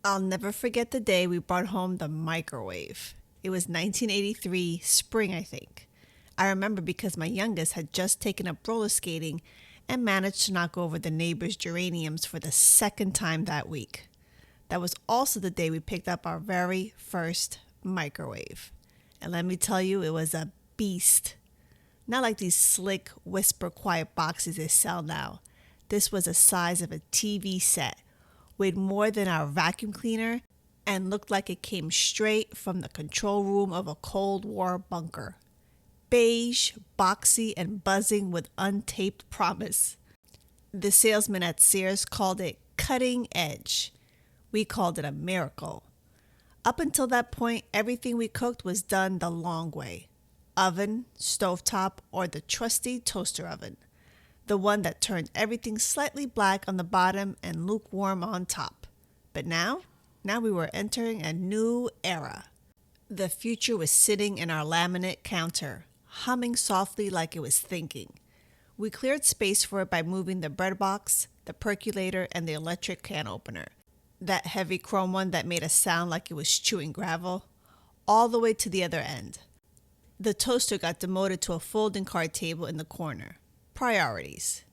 I'll never forget the day we brought home the microwave. It was 1983, spring, I think. I remember because my youngest had just taken up roller skating and managed to knock over the neighbor's geraniums for the second time that week. That was also the day we picked up our very first microwave. And let me tell you, it was a beast. Not like these slick, whisper quiet boxes they sell now. This was the size of a TV set, weighed more than our vacuum cleaner, and looked like it came straight from the control room of a Cold War bunker. Beige, boxy, and buzzing with untaped promise. The salesman at Sears called it cutting edge. We called it a miracle. Up until that point, everything we cooked was done the long way. Oven, stovetop, or the trusty toaster oven. The one that turned everything slightly black on the bottom and lukewarm on top. But now we were entering a new era. The future was sitting in our laminate counter, humming softly like it was thinking. We cleared space for it by moving the bread box, the percolator, and the electric can opener. That heavy chrome one that made a sound like it was chewing gravel, all the way to the other end. The toaster got demoted to a folding card table in the corner. Priorities.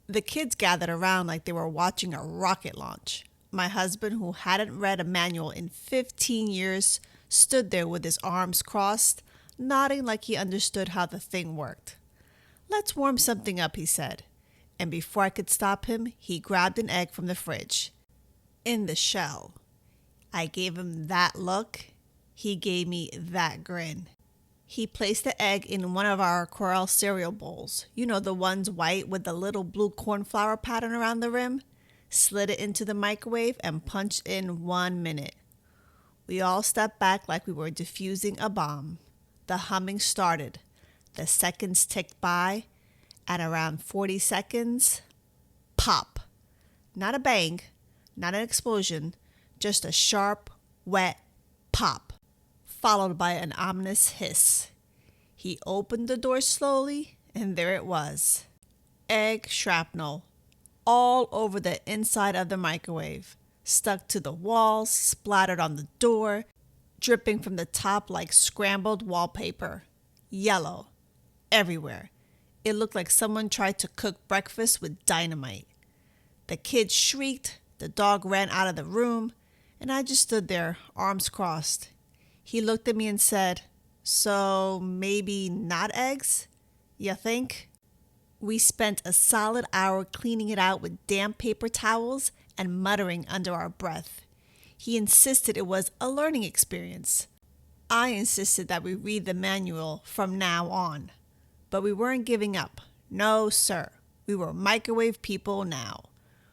The kids gathered around like they were watching a rocket launch. My husband, who hadn't read a manual in 15 years, stood there with his arms crossed, nodding like he understood how the thing worked. "Let's warm something up," he said. And before I could stop him, he grabbed an egg from the fridge. In the shell. I gave him that look. He gave me that grin. He placed the egg in one of our Corelle cereal bowls. You know, the ones white with the little blue cornflower pattern around the rim. Slid it into the microwave and punched in 1 minute. We all stepped back like we were defusing a bomb. The humming started. The seconds ticked by. At around 40 seconds, pop. Not a bang, not an explosion, just a sharp, wet pop, followed by an ominous hiss. He opened the door slowly, and there it was. Egg shrapnel, all over the inside of the microwave, stuck to the walls, splattered on the door, dripping from the top like scrambled wallpaper. Yellow, everywhere. It looked like someone tried to cook breakfast with dynamite. The kids shrieked, the dog ran out of the room, and I just stood there, arms crossed. He looked at me and said, "So maybe not eggs? You think?" We spent a solid hour cleaning it out with damp paper towels and muttering under our breath. He insisted it was a learning experience. I insisted that we read the manual from now on. But we weren't giving up. No, sir. We were microwave people now.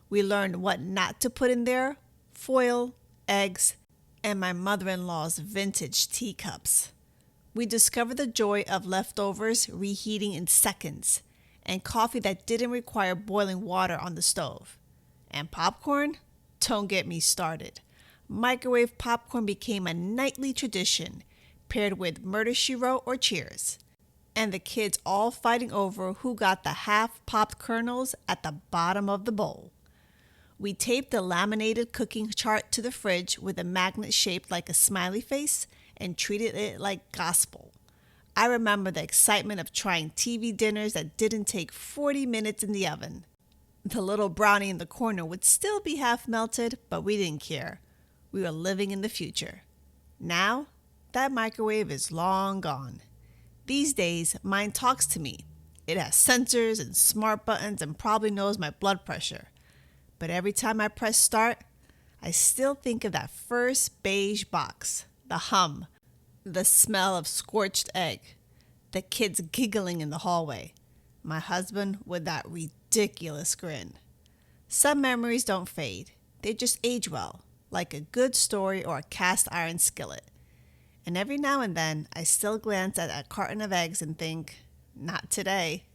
We learned what not to put in there: foil, eggs, and my mother-in-law's vintage teacups. We discovered the joy of leftovers reheating in seconds, and coffee that didn't require boiling water on the stove. And popcorn? Don't get me started. Microwave popcorn became a nightly tradition, paired with Murder, She Wrote or Cheers. And the kids all fighting over who got the half-popped kernels at the bottom of the bowl. We taped the laminated cooking chart to the fridge with a magnet shaped like a smiley face and treated it like gospel. I remember the excitement of trying TV dinners that didn't take 40 minutes in the oven. The little brownie in the corner would still be half melted, but we didn't care. We were living in the future. Now, that microwave is long gone. These days, mine talks to me. It has sensors and smart buttons and probably knows my blood pressure. But every time I press start, I still think of that first beige box, the hum, the smell of scorched egg, the kids giggling in the hallway, my husband with that ridiculous grin. Some memories don't fade. They just age well, like a good story or a cast iron skillet. And every now and then, I still glance at a carton of eggs and think, not today.